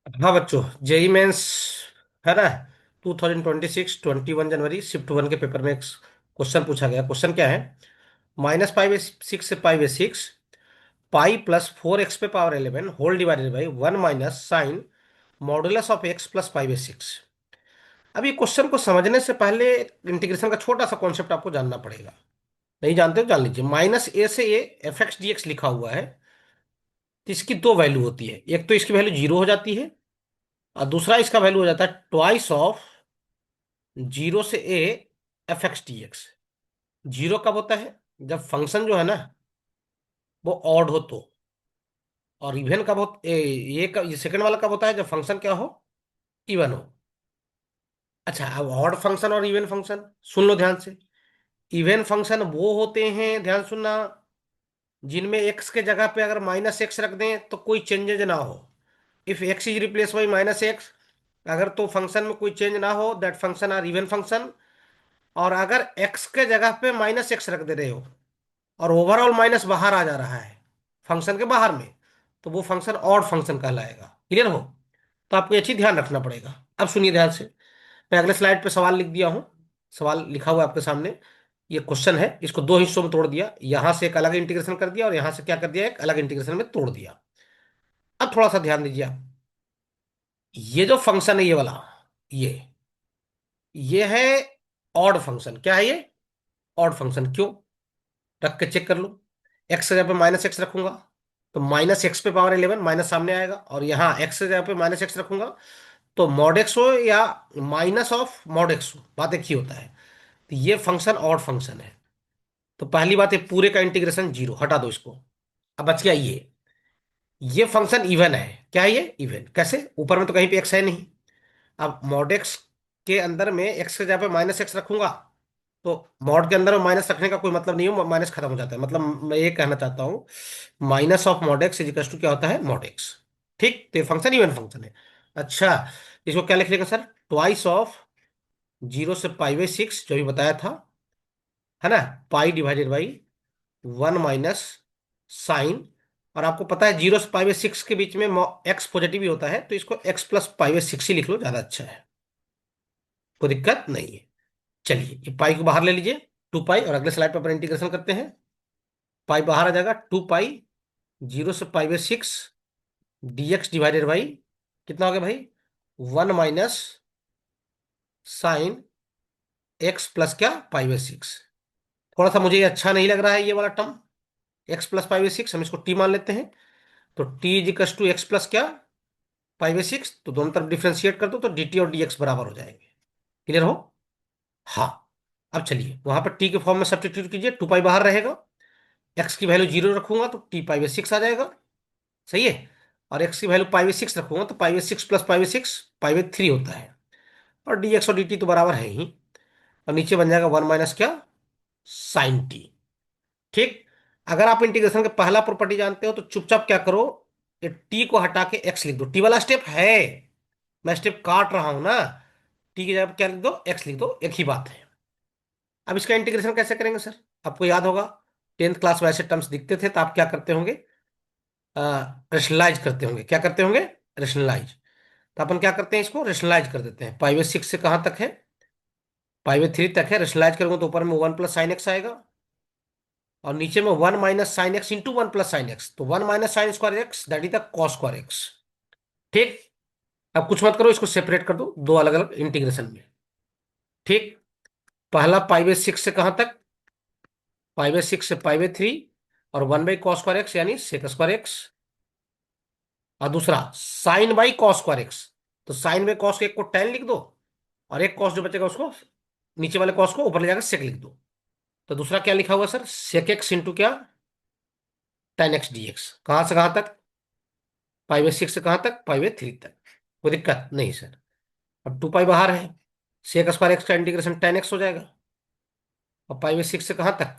हाँ बच्चों, JEE mains है ना। 2026 21 जनवरी शिफ्ट 1 के पेपर में एक क्वेश्चन पूछा गया। क्वेश्चन क्या है? -5/6 से पाई/6 पाई+4 x पे power 11 whole divided by 1 minus sine modulus of x plus पाई/6। अब ये क्वेश्चन को समझने से पहले इंटीग्रेशन का छोटा सा कॉन्सेप्ट आपको जानना पड़ेगा। नहीं जानते हो, जान लीजिए। -a से a f(x) dx लिखा हुआ है, तो इसकी दो वैल्यू होती है। एक तो इसकी वैल्यू 0 हो जाती है, और दूसरा इसका वैल्यू हो जाता है ट्वाइस ऑफ 0 से a f(x) dx। जीरो कब होता है? जब फंक्शन जो है ना वो ऑड हो तो। और इवन कब हो ये सेकंड वाला कब होता है? जब फंक्शन क्या हो? इवन हो। अच्छा, अब ऑड फंक्शन और इवन फंक्शन सुन लो ध्यान से। इवन फंक्शन वो होते हैं, ध्यान सुनना, जिनमें एक्स के जगह पे अगर -x रख दें तो कोई चेंजेज ना हो। If x is replace by -x, अगर तो फंक्शन में कोई चेंज ना हो, that function are even function. और अगर x के जगह पे -x रख दे रहे हो और ओवरऑल माइनस बाहर आ जा रहा है फंक्शन के बाहर में, तो वो फंक्शन ऑड फंक्शन कहलाएगा। क्लियर हो? तो आपको ये चीज ध्यान रखना पड़ेगा। अब सुनिए ध्यान से। मैं अगले स्लाइड पे सवाल लिख दिया हूँ। सवाल लिखा हुआ है आपके सामने। ये क्वेश्चन है, इसको दो हिस्सों में तोड़ दिया। यहां से एक अलग इंटीग्रेशन कर दिया और यहां से क्या कर दिया, एक अलग इंटीग्रेशन में तोड़ दिया। अब थोड़ा सा ध्यान दीजिए आप। ये जो फंक्शन है, ये वाला, ये है ऑड फंक्शन। क्या है ये? Odd function. क्यों? रख के चेक कर लो। एक्स की जगह पे -x रखूंगा तो -x पे पावर 11 माइनस सामने आएगा, और यहाँ एक्स की जगह पे -x रखूंगा तो मॉड एक्स हो या माइनस ऑफ मॉड एक्स हो, बात एक ही होता है। तो ये फंक्शन ऑड फंक्शन है। तो पहली बात है, पूरे का इंटीग्रेशन जीरो, हटा दो इसको। अब बच गया ये फंक्शन इवन है। क्या है ये? इवन। कैसे? ऊपर में तो कहीं पे एक्स है नहीं। अब मॉड एक्स के अंदर में एक्स की जगह पे -x रखूंगा तो मॉड के अंदर में माइनस रखने का कोई मतलब नहीं हो, माइनस खत्म हो जाता है। मतलब मैं ये कहना चाहता हूँ, minus of mod x is to क्या होता है? Mod x. ठीक, तो ये फंक्शन इवन फंक्शन है। अच्छा, इसको क्या लिख लेगा सर? ट्वाइस ऑफ 0 से पाई/6, जो भी बताया था, है ना, pi divided by 1 minus sign. और आपको पता है 0 से पाई/6 के बीच में एक्स पॉजिटिव ही होता है, तो इसको x+पाई/6 ही लिख लो, ज्यादा अच्छा है। कोई दिक्कत नहीं है। चलिए, ये पाई को बाहर ले लीजिए, 2 पाई, और अगले स्लाइड पर अपन इंटीग्रेशन करते हैं। पाई बाहर आ जाएगा, 2 पाई 0 से पाई/6 dx डिवाइडेड बाई कितना हो गया भाई? 1 माइनस साइन एक्स प्लस क्या? पाई/6। थोड़ा सा मुझे ये अच्छा नहीं लग रहा है, ये वाला टर्म x+पाई/6, हम इसको t मान लेते हैं। तो t equals to x plus क्या? पाई/6। तो दोनों तरफ डिफ्रेंशिएट कर दो तो dt और dx बराबर हो जाएंगे। क्लियर हो? हाँ। अब चलिए, वहां पर t के फॉर्म में सब्स्टिट्यूट कीजिए, 2 पाई बाहर रहेगा, एक्स की वैल्यू 0 रखूंगा तो t पाई/6 आ जाएगा। सही है। और एक्स की वैल्यू पाई/6 रखूंगा तो पाई/6 प्लस पाई/6 पाई/3 होता है। और dx और dt तो बराबर है ही। और नीचे बन जाएगा 1 माइनस क्या? Sign t. ठीक। अगर आप इंटीग्रेशन का पहला प्रॉपर्टी जानते हो तो चुपचाप क्या करो, ये टी को हटा के एक्स लिख दो। टी वाला स्टेप है, मैं स्टेप काट रहा हूं ना। टी की जगह पे क्या लिख दो? एक्स लिख दो, एक ही बात है। अब इसका इंटीग्रेशन कैसे करेंगे सर? आपको याद होगा, 10th क्लास में ऐसे टर्म्स दिखते थे तो आप क्या करते होंगे? रेशनलाइज करते होंगे। क्या करते होंगे? रेशनलाइज। तो अपन क्या करते हैं, इसको रेशनलाइज कर देते हैं। पाई/6 से कहाँ तक है? पाई/3 तक है। रेशनलाइज करूंगा तो ऊपर में 1 + sin x आएगा, और नीचे में 1 - sin x × 1 + sin x, तो 1 - sin² x that is the cos²x। ठीक। अब कुछ मत करो, इसको सेपरेट कर दो दो अलग अलग इंटीग्रेशन में। ठीक। पहला पाई/6 से कहाँ तक? पाई/6 से पाई/3, और 1/cos²x यानी sec²x। और दूसरा sin/cos²x, तो sin/cos के एक को tan लिख दो, और एक cos जो बचेगा उसको, नीचे वाले cos को ऊपर ले जाकर sec लिख दो। तो दूसरा क्या लिखा हुआ सर? sec x इंटू क्या? tan x dx। कहां से कहां तक? पाई/6 से कहां तक? पाई/3 तक। कोई दिक्कत नहीं सर। अब 2 पाई बाहर है, sec² x का इंटीग्रेशन tan x हो जाएगा। और पाई/6 से कहां तक?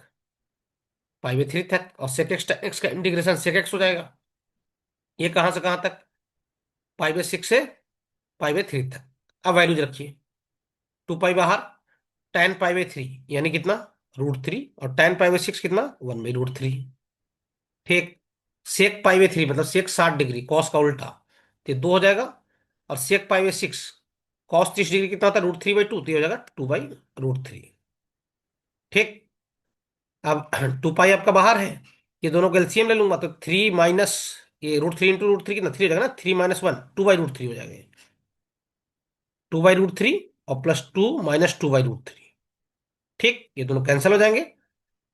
पाई/3 तक। और sec x का इंटीग्रेशन sec x हो जाएगा। ये कहां से कहां तक? पाई/6 से पाई/3 तक। अब वैल्यूज रखिए। 2 पाई बाहर, tan पाई/3 यानी कितना? √3। और tan पाई/6 कितना? 1/√3। ठीक। सेक पाई/3 मतलब सेक 60 डिग्री, कॉस का उल्टा, तो ये 2 हो जाएगा। और सेक पाई बाई 6, कॉस 30 डिग्री कितना होता है, √3/2, तो ये हो जाएगा 2/√3। ठीक। अब 2 पाई आपका बाहर है, ये दोनों का एलसीएम ले लूंगा, तो 3 माइनस ये √3 × √3 कितना, 3 हो जाएगा ना, 3 - 1, 2/√3 हो जाएगा, 2/√3 और +2 - 2/√3। ठीक, ये दोनों कैंसिल हो जाएंगे,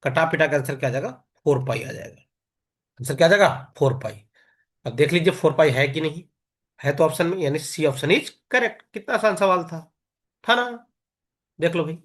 कटा पिटा का आंसर क्या आ जाएगा, 4 पाई आ जाएगा। आंसर क्या आ जाएगा, 4 पाई। अब देख लीजिए 4 पाई है कि नहीं, है तो ऑप्शन में, यानी सी ऑप्शन इज करेक्ट। कितना आसान सवाल था ना, देख लो भाई।